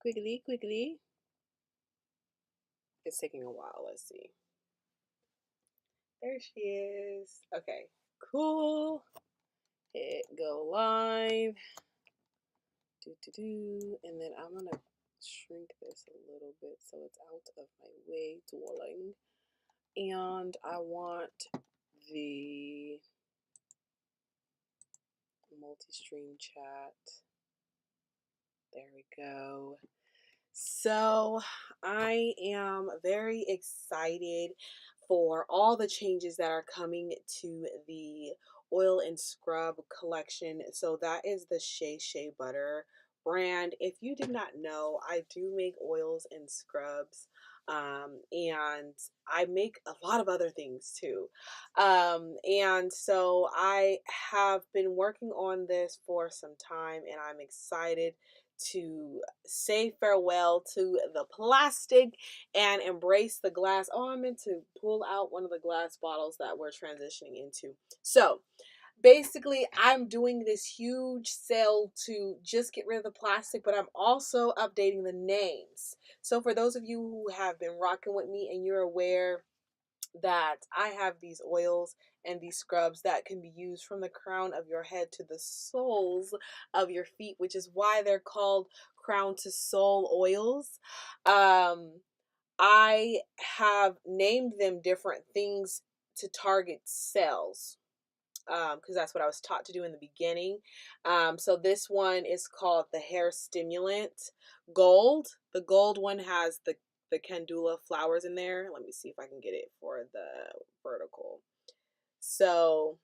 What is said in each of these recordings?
Quickly, quickly. It's taking a while. Let's see. There she is. Okay, cool. Hit go live. And then I'm gonna shrink this a little bit so it's out of my way, darling. And I want the multi-stream chat. There we go. So I am very excited for all the changes that are coming to the oil and scrub collection. So that is the Shea Butter brand. If you did not know, I do make oils and scrubs. And I make a lot of other things too. And so I have been working on this for some time and I'm excited to say farewell to the plastic and embrace the glass. Oh, I meant to pull out one of the glass bottles that we're transitioning into. So basically, I'm doing this huge sale to just get rid of the plastic, but I'm also updating the names. So for those of you who have been rocking with me and you're aware that I have these oils and these scrubs that can be used from the crown of your head to the soles of your feet, which is why they're called crown to sole oils. I have named them different things to target cells, because that's what I was taught to do in the beginning. So this one is called the Hair Stimulant Gold. The gold one has the Candula flowers in there. Let me see if I can get it for the vertical. So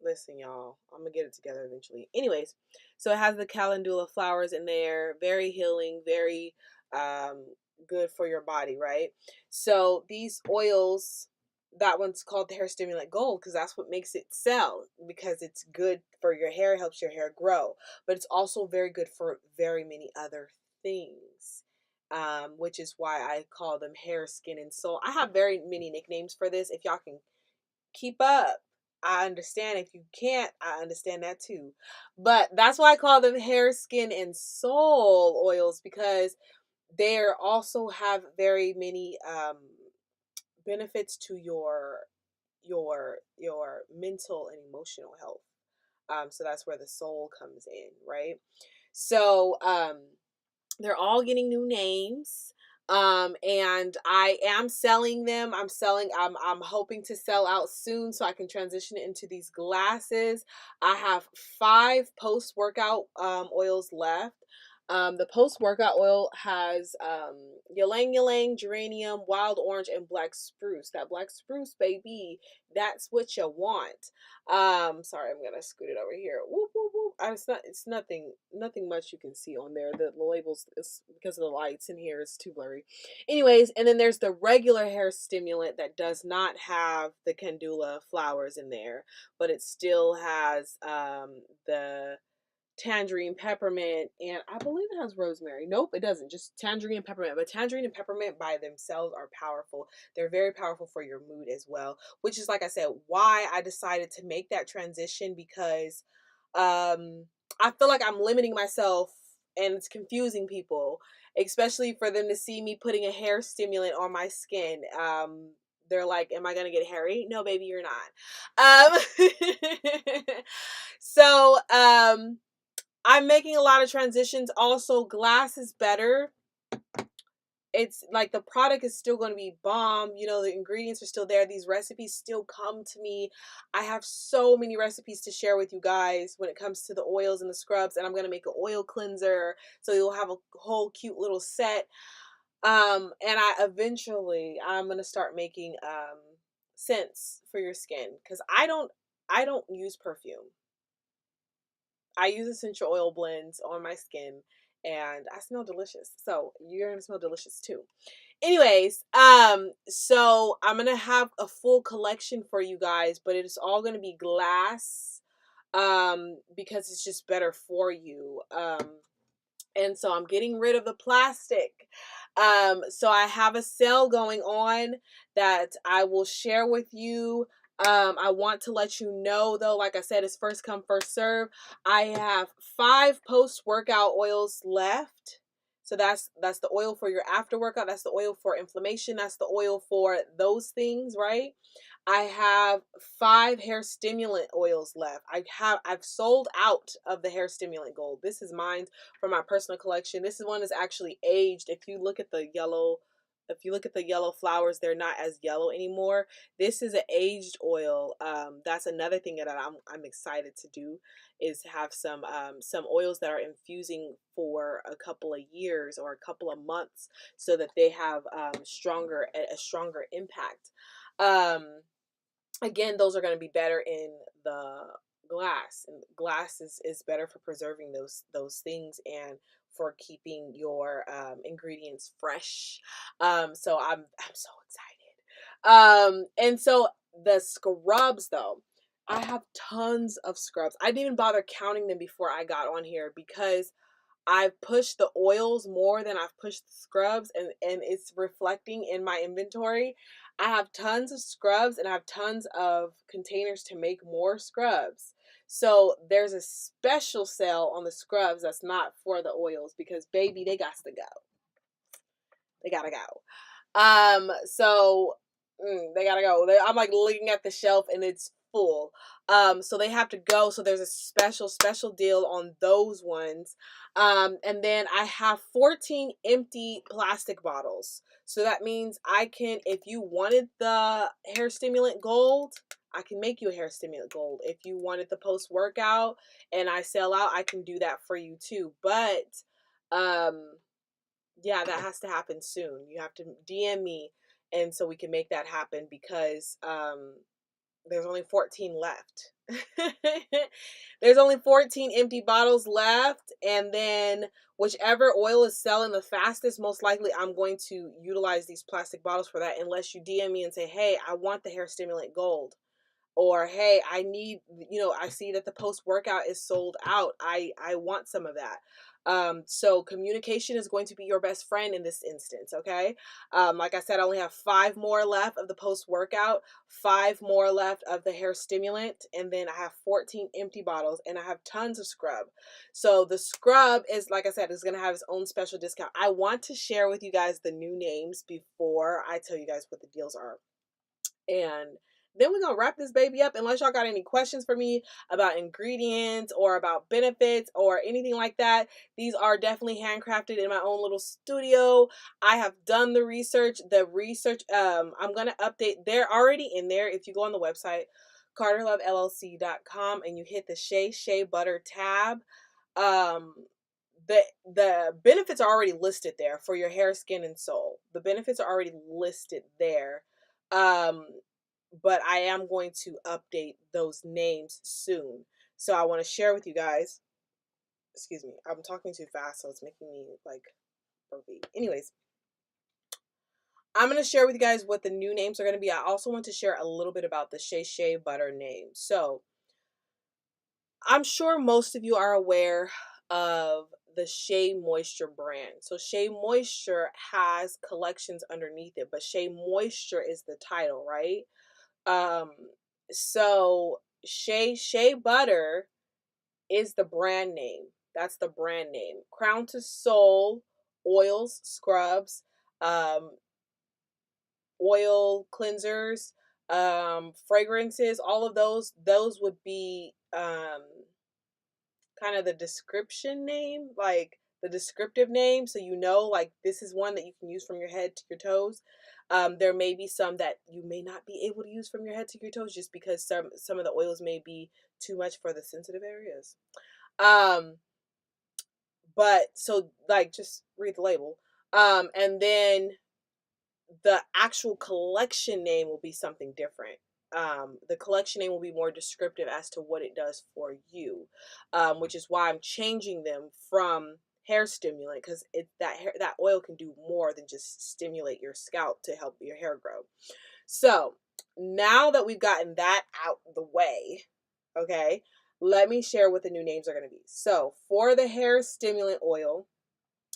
listen, y'all, I'm gonna get it together eventually. Anyways, so it has the calendula flowers in there. Very healing, very good for your body, right? So these oils, that one's called the Hair Stimulant Gold because that's what makes it sell, because it's good for your hair, helps your hair grow, but it's also very good for very many other things. Which is why I call them hair, skin, and soul. I have very many nicknames for this. If y'all can keep up, I understand. If you can't, I understand that too. But that's why I call them hair, skin, and soul oils, because they also have very many benefits to your mental and emotional health. So that's where the soul comes in, right? So they're all getting new names. And I am selling them. I'm hoping to sell out soon so I can transition into these glasses. I have 5 post-workout oils left. The post-workout oil has ylang ylang, geranium, wild orange, and black spruce. That black spruce, baby, that's what you want. Sorry, I'm gonna scoot it over here. Whoop, whoop, whoop. It's nothing much you can see on there. The labels is because of the lights in here is too blurry. Anyways, and then there's the regular hair stimulant that does not have the Candula flowers in there, but it still has the tangerine peppermint, and I believe it has rosemary. Nope, it doesn't. Just tangerine and peppermint. But tangerine and peppermint by themselves are powerful. They're very powerful for your mood as well, which is, like I said, why I decided to make that transition, because I feel like I'm limiting myself and it's confusing people, especially for them to see me putting a hair stimulant on my skin. They're like, am I gonna get hairy? No, baby, you're not. So I'm making a lot of transitions. Also, glass is better. It's like the product is still going to be bomb. You know, the ingredients are still there. These recipes still come to me. I have so many recipes to share with you guys when it comes to the oils and the scrubs. And I'm going to make an oil cleanser, so you'll have a whole cute little set. And I'm going to start making scents for your skin, because I don't use perfume. I use essential oil blends on my skin and I smell delicious. So you're gonna smell delicious too. Anyways, so I'm gonna have a full collection for you guys, but it is all gonna be glass, because it's just better for you. And so I'm getting rid of the plastic. So I have a sale going on that I will share with you. I want to let you know, though, like I said, it's first come, first serve. I have 5 post-workout oils left. So that's the oil for your after workout. That's the oil for inflammation. That's the oil for those things, right? I have 5 hair stimulant oils left. I've sold out of the hair stimulant gold. This is mine from my personal collection. This is one that's actually aged. If you look at the yellow flowers, they're not as yellow anymore. This is an aged oil. That's another thing that I'm excited to do, is have some oils that are infusing for a couple of years or a couple of months, so that they have a stronger impact. Again, those are going to be better in the glass, and glass is better for preserving those things and for keeping your ingredients fresh. So I'm so excited. And so the scrubs, though, I have tons of scrubs. I didn't even bother counting them before I got on here, because I've pushed the oils more than I've pushed the scrubs, and it's reflecting in my inventory. I have tons of scrubs and I have tons of containers to make more scrubs. So there's a special sale on the scrubs that's not for the oils, because baby, they got to go. They gotta go. They gotta go. I'm like looking at the shelf and it's full. So they have to go. So there's a special deal on those ones. And then I have 14 empty plastic bottles. So that means I can, if you wanted the hair stimulant gold, I can make you a hair stimulant gold. If you wanted the post workout and I sell out, I can do that for you too. But, yeah, that has to happen soon. You have to DM me, and so we can make that happen, because there's only 14 left. There's only 14 empty bottles left, and then whichever oil is selling the fastest, most likely I'm going to utilize these plastic bottles for that, unless you DM me and say, hey, I want the hair stimulant gold. Or, hey, I need, I see that the post workout is sold out. I want some of that. So communication is going to be your best friend in this instance. Okay. Like I said, I only have 5 more left of the post workout, 5 more left of the hair stimulant, and then I have 14 empty bottles, and I have tons of scrub. So the scrub is, like I said, is going to have its own special discount. I want to share with you guys the new names before I tell you guys what the deals are. And then we're gonna wrap this baby up, unless y'all got any questions for me about ingredients or about benefits or anything like that. These are definitely handcrafted in my own little studio. I have done the research. I'm gonna update. They're already in there. If you go on the website, carterlovellc.com, and you hit the Shea Butter tab, the benefits are already listed there for your hair, skin, and soul. The benefits are already listed there. But I am going to update those names soon. So I want to share with you guys. Excuse me, I'm talking too fast, so it's making me like burpy. Anyways, I'm going to share with you guys what the new names are going to be. I also want to share a little bit about the Shea Butter name. So I'm sure most of you are aware of the Shea Moisture brand. So Shea Moisture has collections underneath it, but Shea Moisture is the title, right? So Shea Butter is the brand name. That's the brand name. Crown to Soul oils, scrubs, oil cleansers, fragrances, all of those would be kind of the description name, like the descriptive name, so like this is one that you can use from your head to your toes. There may be some that you may not be able to use from your head to your toes, just because some of the oils may be too much for the sensitive areas. But so like just read the label. And then the actual collection name will be something different. The collection name will be more descriptive as to what it does for you, which is why I'm changing them from hair stimulant, because that oil can do more than just stimulate your scalp to help your hair grow. So now that we've gotten that out the way, okay, let me share what the new names are going to be. So for the hair stimulant oil,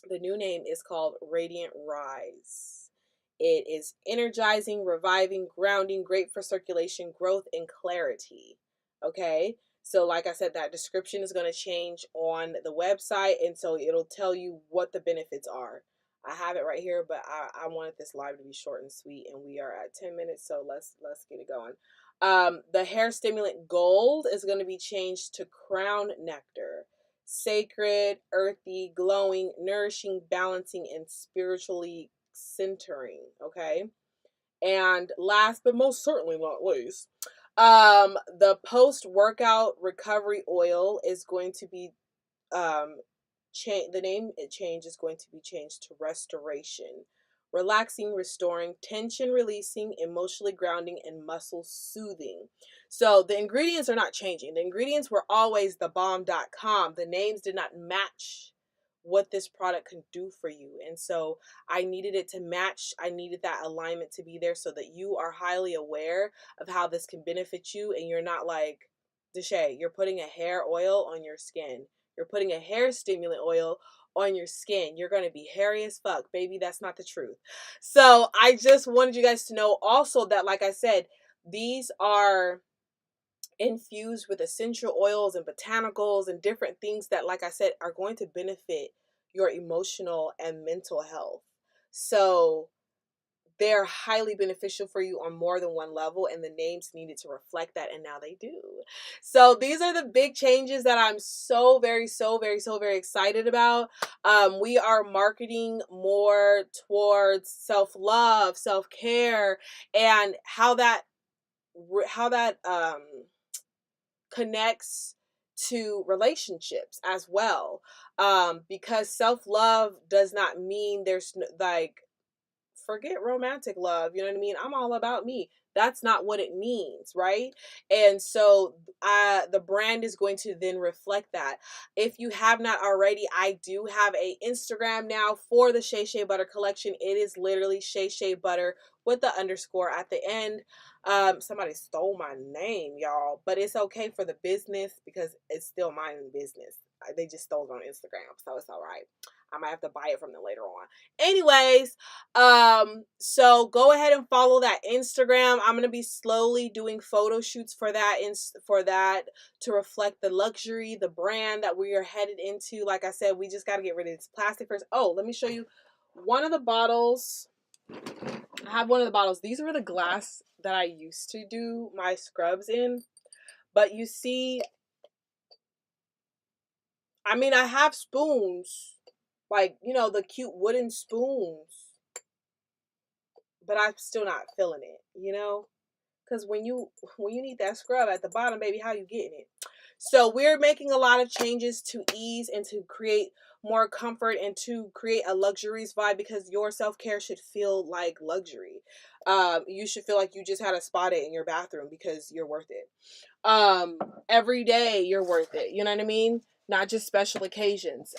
the new name is called Radiant Rise. It is energizing, reviving, grounding, great for circulation, growth, and clarity. Okay? So like I said, that description is going to change on the website, and so it'll tell you what the benefits are. I have it right here, but I wanted this live to be short and sweet, and we are at 10 minutes, so let's get it going. The hair stimulant gold is going to be changed to crown nectar. Sacred, earthy, glowing, nourishing, balancing, and spiritually centering. Okay. And last but most certainly not least, the post workout recovery oil is going to be the name change is going to be changed to restoration, relaxing, restoring, tension releasing, emotionally grounding, and muscle soothing. So the ingredients are not changing. The ingredients were always thebomb.com. The names did not match what this product can do for you. And so I needed it to match. I needed that alignment to be there so that you are highly aware of how this can benefit you, and you're not like, Deshay, you're putting a hair oil on your skin. You're putting a hair stimulant oil on your skin. You're going to be hairy as fuck. Baby, that's not the truth. So I just wanted you guys to know also that, like I said, these are infused with essential oils and botanicals and different things that, like I said, are going to benefit your emotional and mental health. So they're highly beneficial for you on more than one level, and the names needed to reflect that, and now they do. So these are the big changes that I'm so very excited about. We are marketing more towards self-love, self-care, and how that connects to relationships as well, because self-love does not mean there's like, forget romantic love, you know what I mean? I'm all about me. That's not what it means, right? And so the brand is going to then reflect that. If you have not already, I do have a Instagram now for the Shay Shay Butter collection. It is literally Shay Shay Butter with the underscore at the end. Somebody stole my name, y'all, but it's okay for the business because it's still mine in business. They just stole it on Instagram, so it's all right. I might have to buy it from them later on. Anyways, so go ahead and follow that Instagram. I'm going to be slowly doing photo shoots for that to reflect the luxury, the brand that we are headed into. Like I said, we just got to get rid of this plastic first. Oh, let me show you one of the bottles. I have one of the bottles. These were the glass that I used to do my scrubs in. But you see, I mean, I have spoons, like, you know, the cute wooden spoons, but I'm still not feeling it, you know? Because when you need that scrub at the bottom, baby, how you getting it? So we're making a lot of changes to ease and to create more comfort and to create a luxurious vibe, because your self-care should feel like luxury. You should feel like you just had a spa day in your bathroom because you're worth it. Every day you're worth it. You know what I mean? Not just special occasions.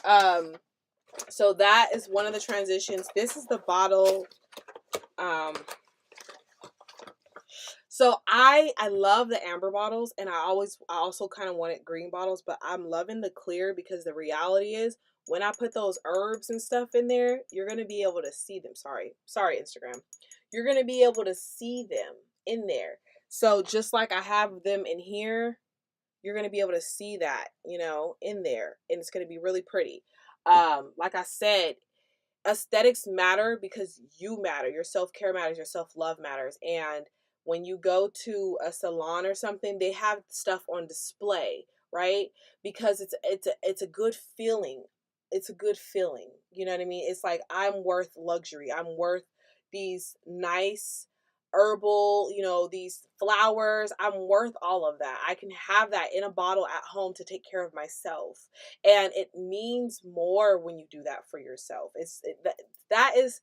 So that is one of the transitions. This is the bottle. So I love the amber bottles, and I also kind of wanted green bottles, but I'm loving the clear because the reality is when I put those herbs and stuff in there, you're going to be able to see them. Sorry, Instagram. You're going to be able to see them in there. So just like I have them in here, you're going to be able to see that, you know, in there, and it's going to be really pretty. Like I said, aesthetics matter because you matter. Your self-care matters, your self-love matters. And when you go to a salon or something, they have stuff on display, right? Because it's a good feeling. It's a good feeling. You know what I mean? It's like, I'm worth luxury. I'm worth these nice herbal, you know, these flowers. I'm worth all of that. I can have that in a bottle at home to take care of myself, and it means more when you do that for yourself. That is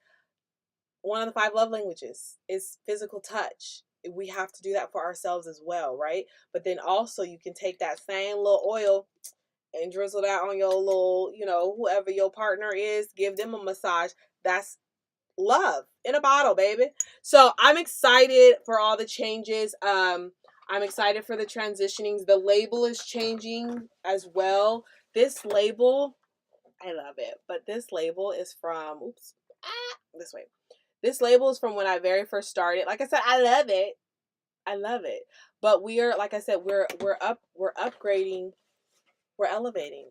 one of the 5 love languages, is physical touch. We have to do that for ourselves as well, right? But then also you can take that same little oil and drizzle that on your little, you know, whoever your partner is, give them a massage. That's love in a bottle, baby. So I'm excited for all the changes. I'm excited for the transitionings. The label is changing as well. This label, I love it, but this label is from, this way. This label is from when I very first started. Like I said, I love it. I love it. But we are, like I said, we're upgrading, we're elevating.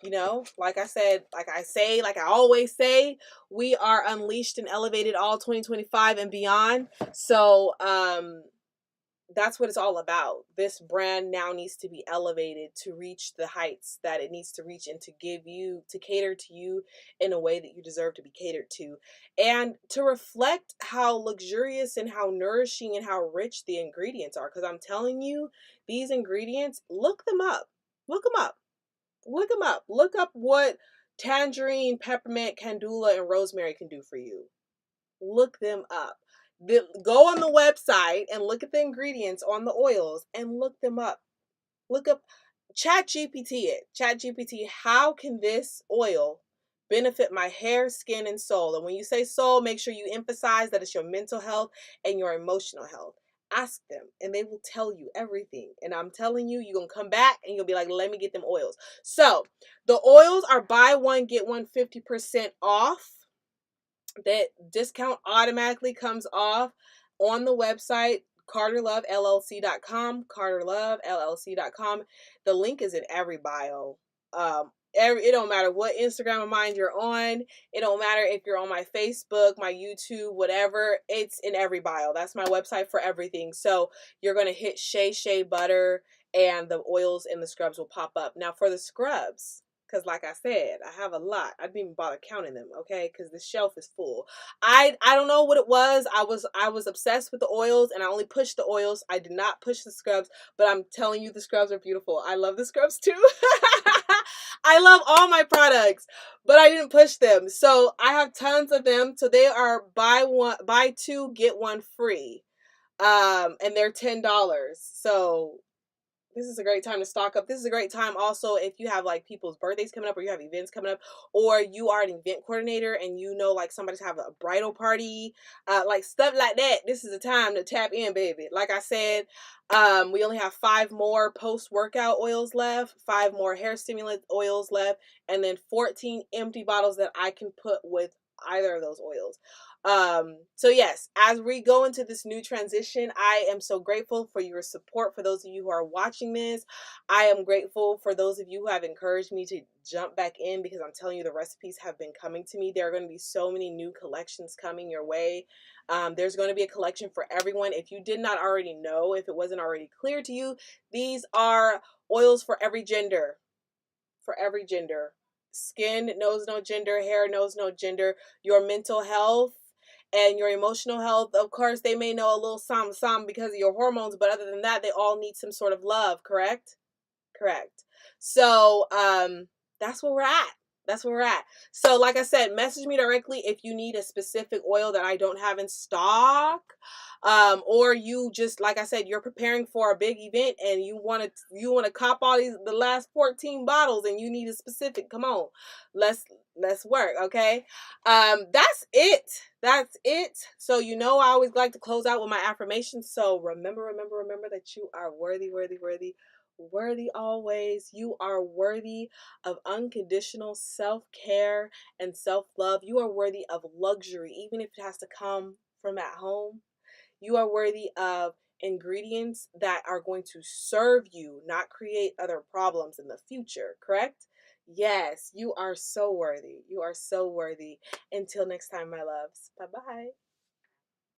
You know, like I said, like I always say, we are unleashed and elevated all 2025 and beyond. So, that's what it's all about. This brand now needs to be elevated to reach the heights that it needs to reach, and to give you, to cater to you in a way that you deserve to be catered to, and to reflect how luxurious and how nourishing and how rich the ingredients are. Because I'm telling you, these ingredients, look them up. Look them up. Look them up. Look up what tangerine, peppermint, candula, and rosemary can do for you. Look them up. Go on the website and look at the ingredients on the oils and look them up. Look up, chat GPT it. Chat GPT, how can this oil benefit my hair, skin, and soul? And when you say soul, make sure you emphasize that it's your mental health and your emotional health. Ask them and they will tell you everything. And I'm telling you, you're going to come back and you'll be like, let me get them oils. So the oils are buy one, get one 50% off. That discount automatically comes off on the website, carterlovellc.com, carterlovellc.com. The link is in every bio. It don't matter what Instagram of mine you're on. It don't matter if you're on my Facebook, my YouTube, whatever. It's in every bio. That's my website for everything. So you're going to hit Shea Butter and the oils and the scrubs will pop up. Now for the scrubs, because like I said, I have a lot. I didn't even bother counting them, okay? Because the shelf is full. I don't know what it was. I was obsessed with the oils and I only pushed the oils. I did not push the scrubs, but I'm telling you, the scrubs are beautiful. I love the scrubs too. I love all my products, but I didn't push them. So I have tons of them. So they are buy two, get one free. And they're $10. So this is a great time to stock up. This is a great time also if you have like people's birthdays coming up, or you have events coming up, or you are an event coordinator and you know like somebody's having a bridal party, like stuff like that. This is the time to tap in, baby. Like I said, we only have 5 more post-workout oils left, 5 more hair stimulant oils left, and then 14 empty bottles that I can put with either of those oils. So yes, as we go into this new transition, I am so grateful for your support. For those of you who are watching this, I am grateful for those of you who have encouraged me to jump back in, because I'm telling you, the recipes have been coming to me. There are going to be so many new collections coming your way. There's going to be a collection for everyone. If you did not already know, if it wasn't already clear to you, these are oils for every gender. For every gender. Skin knows no gender, hair knows no gender. Your mental health and your emotional health, of course, they may know a little some because of your hormones, but other than that, they all need some sort of love, correct? Correct. So, that's where we're at. That's where we're at. So, like I said, message me directly if you need a specific oil that I don't have in stock. Or you just, like I said, you're preparing for a big event and you want to cop all the last 14 bottles and you need a specific. Come on. Let's work, okay? That's it. That's it. So I always like to close out with my affirmations. So remember that you are worthy always. You are worthy of unconditional self-care and self-love. You are worthy of luxury, even if it has to come from at home. You are worthy of ingredients that are going to serve you, not create other problems in the future, correct? Yes, you are so worthy. You are so worthy. Until next time, my loves. Bye-bye.